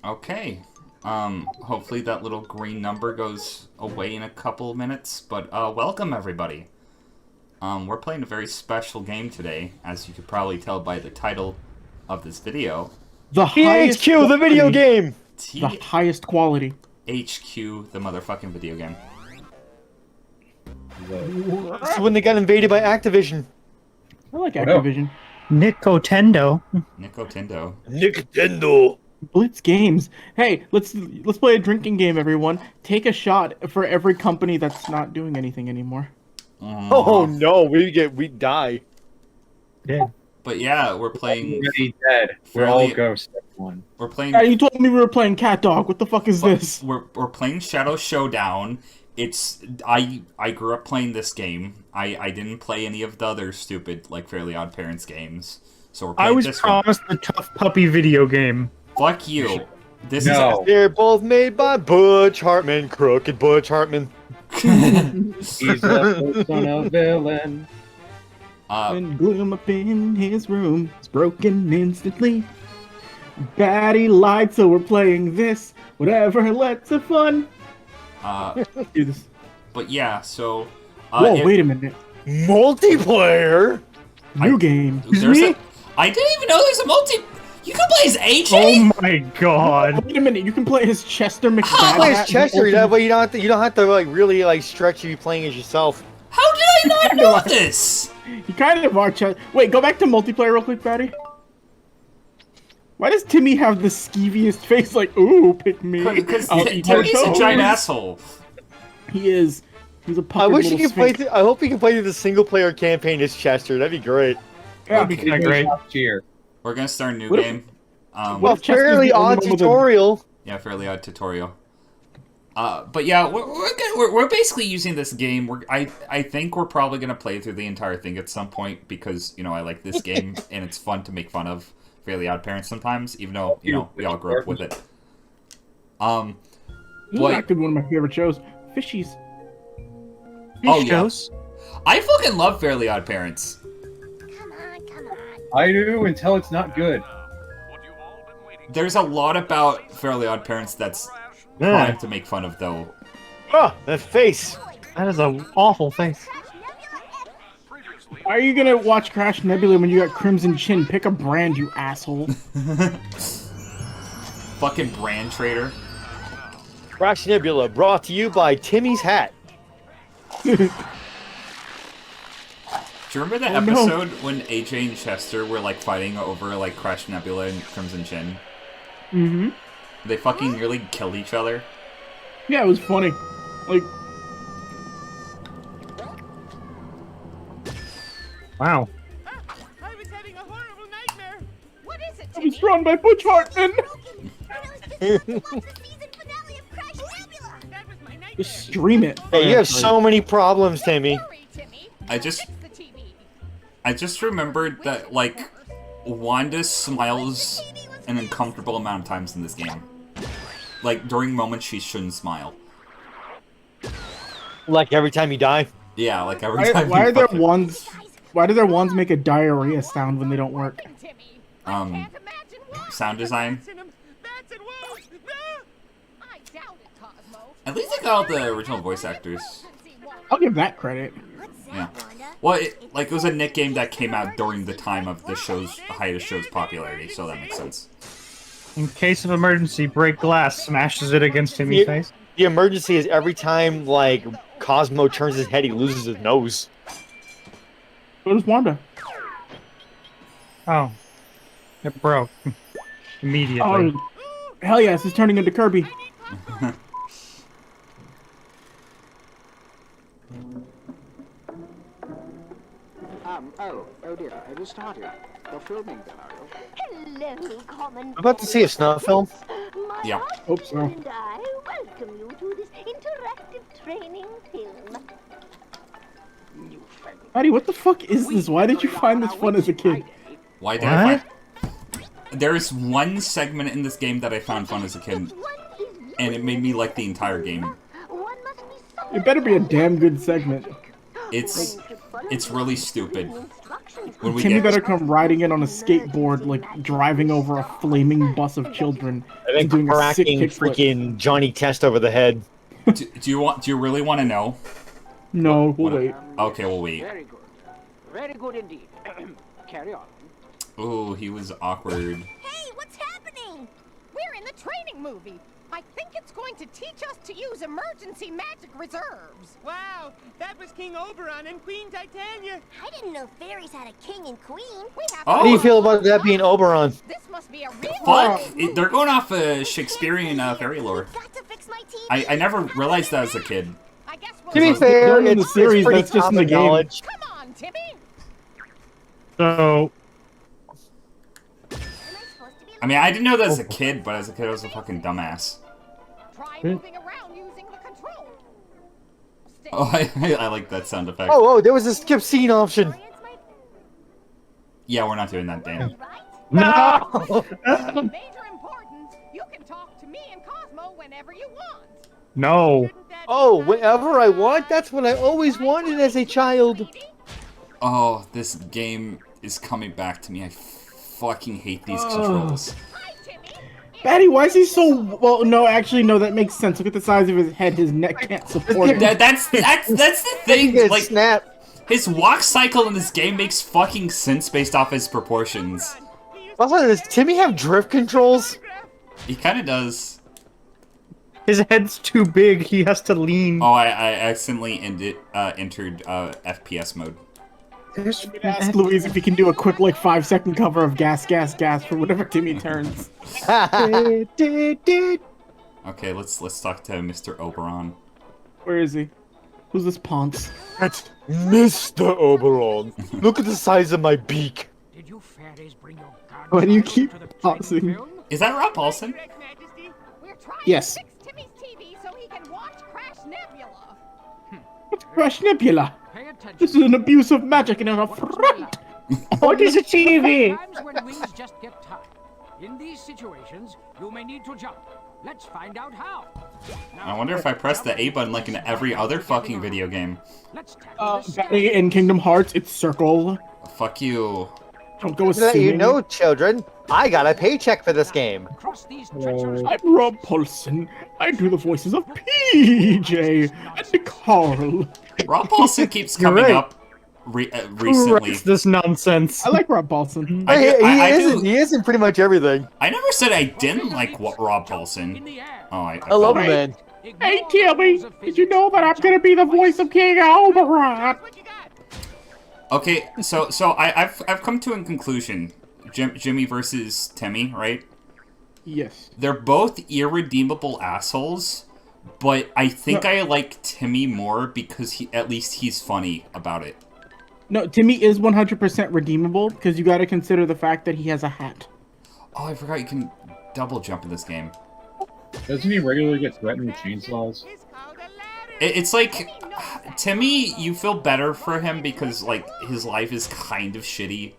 Okay. Hopefully that little green number goes away in a couple of minutes, but welcome everybody. We're playing a very special game today, as you could probably tell by the title of this video. The THscrewed, the video game! The highest quality. HQ, the motherfucking video game. This is when they got invaded by Activision. I like Activision. Nicotendo. Nintendo. Blitz Games. Hey, let's play a drinking game, everyone. Take a shot for every company that's not doing anything anymore. Oh no, we die. Dead. But yeah, we're playing. Already dead. We're all ghosts. Everyone. We're playing. Yeah, you told me we were playing Cat Dog. What the fuck is this? We're playing Showdown. It's I grew up playing this game. I didn't play any of the other stupid like Fairly Oddparents games. So we're playing I was this promised the Tough Puppy video game. Fuck you. This No. They're both made by Butch Hartman, crooked Butch Hartman. He's a son of a villain. When gloom up in his room is broken instantly. Batty lied, so we're playing this. Whatever, let's have fun. Let's do this. But yeah, so Whoa, wait a minute. Multiplayer? New game. I didn't even know there's a You can play as AJ? Oh my god. Wait a minute, you can play as Chester McBad. How play as Chester? That way you don't have to like really like stretch you playing as yourself. How did I not know this? You kind of are Chester. Wait, go back to multiplayer real quick, Batty. Why does Timmy have the skeeviest face like, ooh, pick me? Because Timmy's a giant asshole. He is. He's a puppet. I wish you little could play. sphinx. I hope you can play through the single player campaign as Chester. That'd be great. Yeah, That'd be kind of great. Cheer. We're gonna start a new What if- game. Well, if Chester's Fairly the only Odd one with a- tutorial. Yeah, Fairly Odd tutorial. But yeah, we're basically using this game. I think we're probably gonna play through the entire thing at some point because I like this game and it's fun to make fun of Fairly Oddparents sometimes, even though we all grew up with it. This is But actually one of my favorite shows. Fishies. oh yeah, I fucking love Fairly Oddparents. I do until it's not good. There's a lot about Fairly Oddparents that's fun to make fun of, though. Oh, that face. That is an awful face. Why are you gonna watch Crash Nebula when you got Crimson Chin? Pick a brand, you asshole. Fucking brand trader. Crash Nebula brought to you by Timmy's Hat. Do you remember the Oh, no. episode when AJ and Chester were like fighting over like Crash Nebula and Crimson Chin? Mm-hmm. They fucking nearly killed each other. Yeah, it was funny. Like, Wow. I was having a horrible nightmare. What is it, I was drawn by Butch Hartman. That was my nightmare. Just stream it. Hey, you have so many problems, Timmy. Sorry, Timmy. I just Fix the TV. I just remembered that like Wanda smiles an uncomfortable amount of times in this game. Like during moments she shouldn't smile. Like every time you die. Yeah, like every time. Why you are there fucking- wands? Why do their wands make a diarrhea sound when they don't work? Timmy. Um, I can't imagine why. sound design? Bats in 'em. Bats and wolves. Ah! I doubt it, Cosmo. At least they got all the original voice actors. I'll give that credit. Yeah. Well, it was a Nick game that came out during the time of the height of show's popularity, so that makes sense. In case of emergency, break glass, smashes it against Timmy's face. The emergency is every time like Cosmo turns his head, he loses his nose. So does Wanda. Oh. It broke. Immediately. Oh, hell yes, it's turning into Kirby. Oh dear, I just started. You're filming then, are you? Hello, common. I'm about to see a snuff film. My Yeah. Hope so. and I welcome you to this interactive training film. Patty, what the fuck is this? Why did you find this fun as a kid? Why did I find... There is one segment in this game that I found fun as a kid, and it made me like the entire game. One must be so It better be a damn good segment. It's really stupid. When we Timmy get, better come riding in on a skateboard, like driving over a flaming bus of children. I think doing a sick cracking kickflip. freaking Johnny Test over the head. do you really want to know? No, we'll wait. Okay, we'll wait. Very good. Very good indeed. Carry on. Ooh, he was awkward. Hey, what's happening? We're in the training movie. I think it's going to teach us to use emergency magic reserves. Wow, that was King Oberon and Queen Titania. I didn't know fairies had a king and queen. We have Oh. How do you feel about that being Oberon? This must be a real Fuck! They're going off Shakespearean fairy lore. Got to fix my TV. I never realized that as a kid. I guess we'll To be It's fair, done in the it's series, pretty that's just in the common game. knowledge. Come on, Timmy. So, I mean, I didn't know that as a kid, but as a kid, I was a fucking dumbass. Try moving around using the control. Stay Oh, I like that sound effect. Oh, there was a skip scene option. Yeah, we're not doing that, Dan. No! of major importance. You can talk to me and Cosmo whenever you want. no. Oh, whenever I want? That's what I always wanted as a child. Oh, this game is coming back to me. I fucking hate these controls. Hi, Timmy. Batty, why is he so... Well, no, actually, no, that makes sense. Look at the size of his head. His neck can't support it. That's the thing. Good Like, snap. his walk cycle in this game makes fucking sense based off his proportions. Also, does Timmy have drift controls? He kind of does. His head's too big. He has to lean. Oh, I accidentally entered FPS mode. Ask Louise if he can do a quick, like, 5-second cover of Gas, Gas, Gas for whatever Timmy turns. Okay, let's talk to Mr. Oberon. Where is he? Who's this Ponce? That's Mr. Oberon. Look at the size of my beak. Did you fairies bring your guardian Why do you to keep the training pausing? film? Is that Rob Paulson? We're trying Yes. to fix Timmy's TV so he can watch Crash Nebula. Crash Nebula. Pay attention. This is an abuse of magic and an affront. What is a TV? Times when wings just get tired. In these situations, you may need to jump. Let's find out how. I wonder if I press the A button like in every other fucking video game. Let's tackle this Batty, in Kingdom Hearts, it's circle. Fuck you. Don't go So that you assuming. know, children, I got a paycheck for this game. across these treacherous I'm Rob Paulson. I do the voices of PJ and Carl. Rob Paulson keeps You're coming right. up Who recently. writes this nonsense? I like Rob Paulson. I do- I do- He is in pretty much everything. I never said I didn't like Rob in Paulson. the air. Oh, I I love felt him, it. man. Hey, Timmy, did you know that I'm gonna be the voice of King Oberon? What you got? Okay, so I've come to a conclusion. Jimmy versus Timmy, right? Yes. They're both irredeemable assholes, but I think I like Timmy more because at least he's funny about it. No, Timmy is 100% redeemable because you gotta consider the fact that he has a hat. Oh, I forgot you can double jump in this game. Doesn't he regularly get threatened with chainsaws? It's called a ladder. It's like Timmy, you feel better for him because like his life is kind of shitty.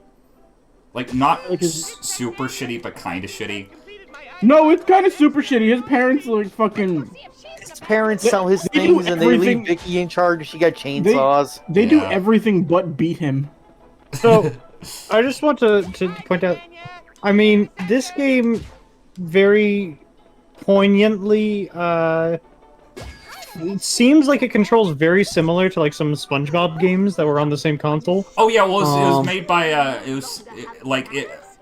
Like not Like his- super shitty, but kind of shitty. No, it's kind of super shitty. His parents like fucking. See if she's His parents sell his They do things and they everything- leave Vicky in charge. She got chainsaws. They do Yeah. everything but beat him. So, I just want to point out, I mean, this game very poignantly, it seems like it controls very similar to like some SpongeBob games that were on the same console. Oh yeah, well it was Um, made by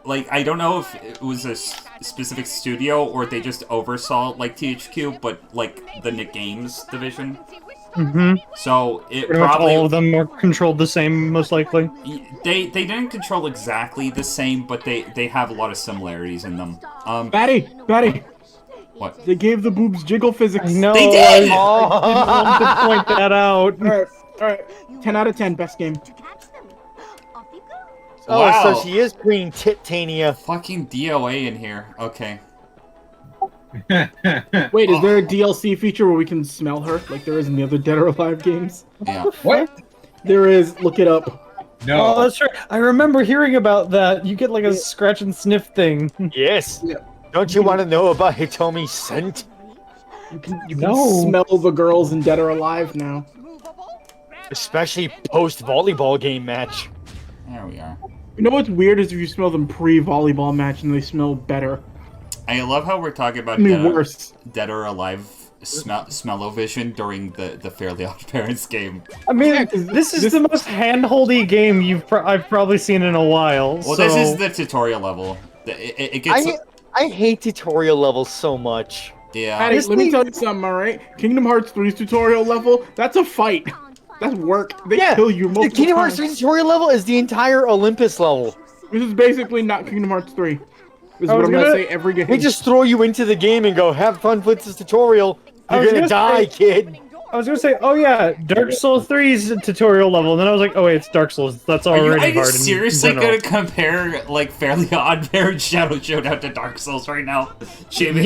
like I don't know if it was a specific studio or they just oversaw like THQ, but like the Nick Games division. Mm-hmm. So it Pretty much probably all of them were controlled the same, most likely. they didn't control exactly the same, but they have a lot of similarities in them. Batty, What? they gave the boobs jiggle physics. No, They did! I want to point that out. Alright, 10 out of 10, best game. To catch them. Off you go. Oh, Wow. so she is Queen Titania. Fucking DOA in here. Okay. Wait, is there a DLC feature where we can smell her like there is in the other Dead or Alive games? Yeah. What? There is. Look it up. No. Oh, that's right. I remember hearing about that. You get like a scratch and sniff thing. Yes. Yeah. Don't you want to know about Hitomi's scent? You can smell the girls in Dead or Alive now. Especially post-volleyball game match. There we are. You know what's weird is if you smell them pre-volleyball match and they smell better. I love how we're talking about worse. Dead or Alive smell-o-vision during the Fairly Oddparents game. I mean, this is the most hand-holdy game I've probably seen in a while. Well, this is the tutorial level. It gets. I hate tutorial levels so much. Yeah. Batty, let me tell you something, alright? Kingdom Hearts 3's tutorial level, that's a fight. That's work. They kill you multiple The Kingdom Hearts 3 tutorial level is the entire Olympus level. This is basically not Kingdom Hearts 3. This is what I'm gonna say every game. They just throw you into the game and go, have fun with this tutorial. You're gonna die, kid. I was gonna say, oh yeah, Dark Souls 3's tutorial level, and then I was like, oh wait, it's Dark Souls. That's already hard. Are you seriously gonna compare like Fairly Oddparents Shadow Showdown to Dark Souls right now, Jimmy?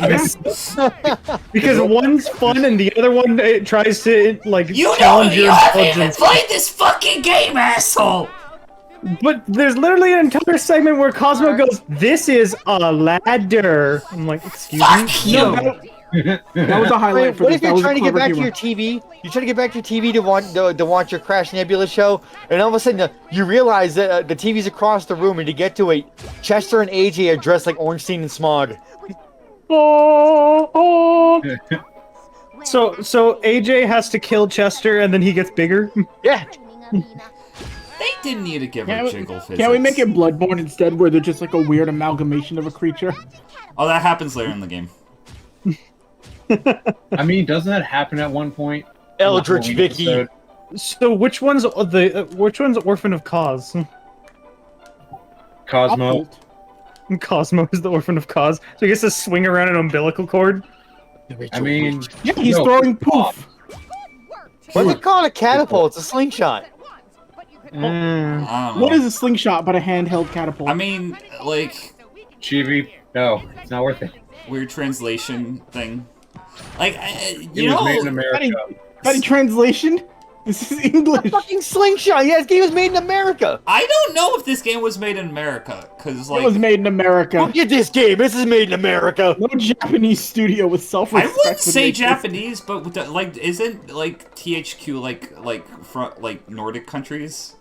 Because one's fun and the other one tries to like you challenge your haven't even intelligence. played this fucking game, asshole. But there's literally an entire segment where Cosmo goes, "This is a ladder." I'm like, excuse me. You. No, that was a highlight for What this. if you're That was trying a to get clever back to humor. your TV? You're trying to get back to your TV to watch your Crash Nebula show, and all of a sudden you realize that the TV's across the room, and to get to it, Chester and AJ are dressed like Ornstein and Smog. So AJ has to kill Chester, and then he gets bigger. Yeah. They didn't need to give her Jiggle physics. Can't we make it Bloodborne instead, where they're just like a weird amalgamation of a creature? Oh, that happens later in the game. I mean, doesn't that happen at one point? Eldritch Vicky. So which one's Orphan of Cause? Cosmo. Cosmo is the Orphan of Cause, so he gets to swing around an umbilical cord. I mean, Yeah, he's throwing poof. What's it called? A catapult. It's a slingshot. I don't know. What is a slingshot but a handheld catapult? I mean, like, Chibi. No, it's not worth it. weird translation thing. Like, It you was know, made in America. Betty, translation? This is English. Fucking slingshot. Yeah, this game was made in America. I don't know if this game was made in America, because, like, It was made in America. Look at this game. This is made in America. No Japanese studio with I self-respect. wouldn't would say make this. Japanese, but with the, like, isn't, like, THQ, like Nordic countries?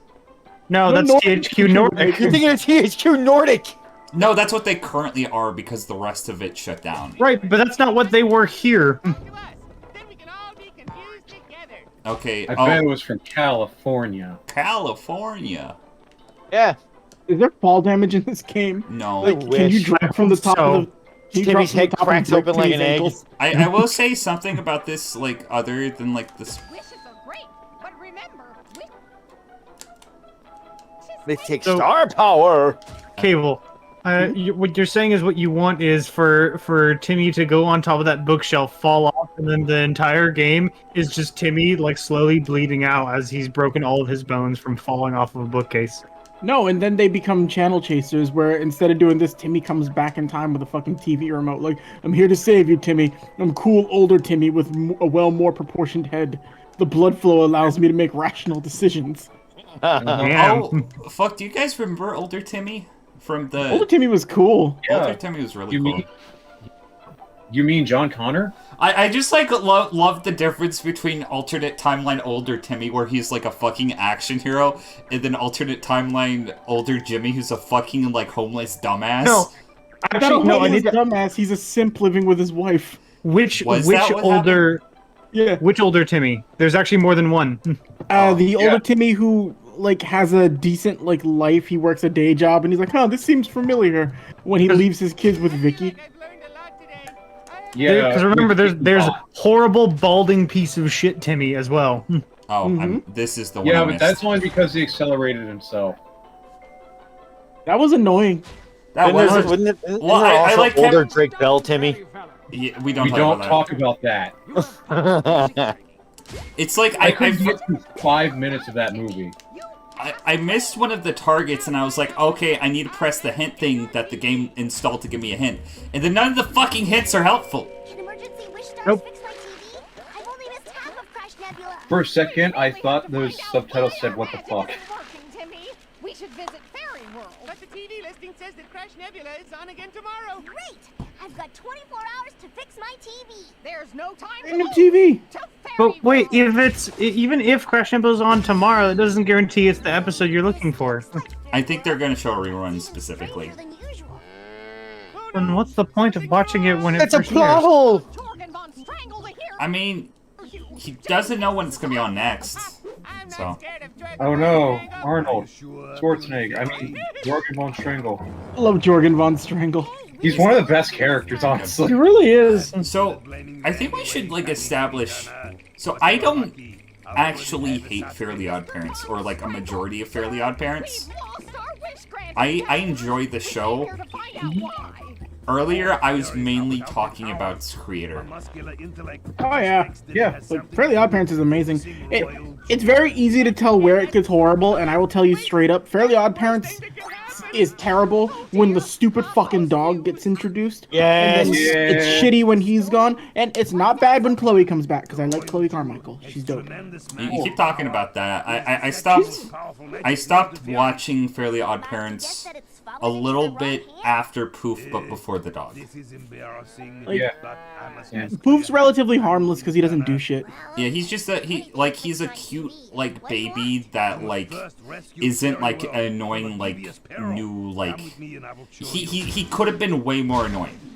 No, No, that's Nordic. THQ Nordic. You're thinking of THQ Nordic. No, that's what they currently are, because the rest of it shut down. Right, but that's not what they were here. Then we can all be confused together. Okay, I bet it was from California. California. Yeah. Is there fall damage in this game? No. Like, Can you drop from the top of the... can you drop Timmy's from the head top and cracks break open like Timmy's an egg. ankles? I will say something about this, like, other than, like, this. Wishes are great, but remember, They take star power. Cable. What you're saying is what you want is for Timmy to go on top of that bookshelf, fall off, and then the entire game is just Timmy like slowly bleeding out as he's broken all of his bones from falling off of a bookcase. No, and then they become channel chasers where instead of doing this, Timmy comes back in time with a fucking TV remote. Like, I'm here to save you, Timmy. I'm cool older Timmy with a more proportioned head. The blood flow allows me to make rational decisions. Damn. Oh, fuck, do you guys remember older Timmy? From the... Older Timmy was cool. Older Timmy was really cool. You mean John Connor? I just, like, love the difference between alternate timeline older Timmy, where he's, like, a fucking action hero, and then alternate timeline older Jimmy, who's a fucking, like, homeless dumbass. No. Actually, no, I he's need a dumbass. He's a simp living with his wife. Which Was that what older? Yeah. Which older Timmy? There's actually more than one. The older Timmy who, like, has a decent, like, life. He works a day job, and he's like, huh, this seems familiar. When he leaves his kids with Vicky. Yeah. Because remember, there's horrible balding piece of shit Timmy as well. Oh, this is the one Yeah, I but missed. that's only because he accelerated himself. That was annoying. That was... Wouldn't it? Well, Well, I also like older Kevin- Drake Bell, Timmy. Yeah, we don't We don't talk about talk about that. that. It's like, I couldn't get through 5 minutes of that movie. I missed one of the targets, and I was like, okay, I need to press the hint thing that the game installed to give me a hint. And then none of the fucking hints are helpful. Can emergency wish stars Nope. fix my TV? I've only missed half of Crash Nebula. For a second, I thought those subtitles said, "What the fuck?" Timmy. We should visit Fairy World. But the TV testing says that Crash Nebula is on again tomorrow. Great! I've got 24 hours to fix my TV. There's no time Brand new TV. But wait, even if Crash Nebula's on tomorrow, it doesn't guarantee it's the episode you're looking for. I think they're going to show reruns specifically. And what's the point of watching it when It's a first plot airs? hole! I mean, he doesn't know when it's going to be on next. So. Oh no, Arnold Schwarzenegger. I mean, Jorgen von Strangle. I love Jorgen von Strangle. He's one of the best characters, honestly. He really is. So, I think we should, like, establish... So, I don't actually hate Fairly Oddparents, or, like, a majority of Fairly Oddparents. I enjoy the show. Earlier, I was mainly talking about its creator. Oh yeah, yeah. Like, Fairly Oddparents is amazing. It's very easy to tell where it gets horrible, and I will tell you straight up, Fairly Oddparents is terrible when the stupid fucking dog gets introduced. Yes. And then it's shitty when he's gone, and it's not bad when Chloe comes back, because I like Chloe Carmichael. She's dope. You keep talking about that. I stopped watching Fairly Oddparents a little bit after Poof, but before the dog. Like, Poof's relatively harmless because he doesn't do shit. Yeah, he's just he's a cute, like, baby that, like, isn't, like, an annoying, like, new, like... He could have been way more annoying.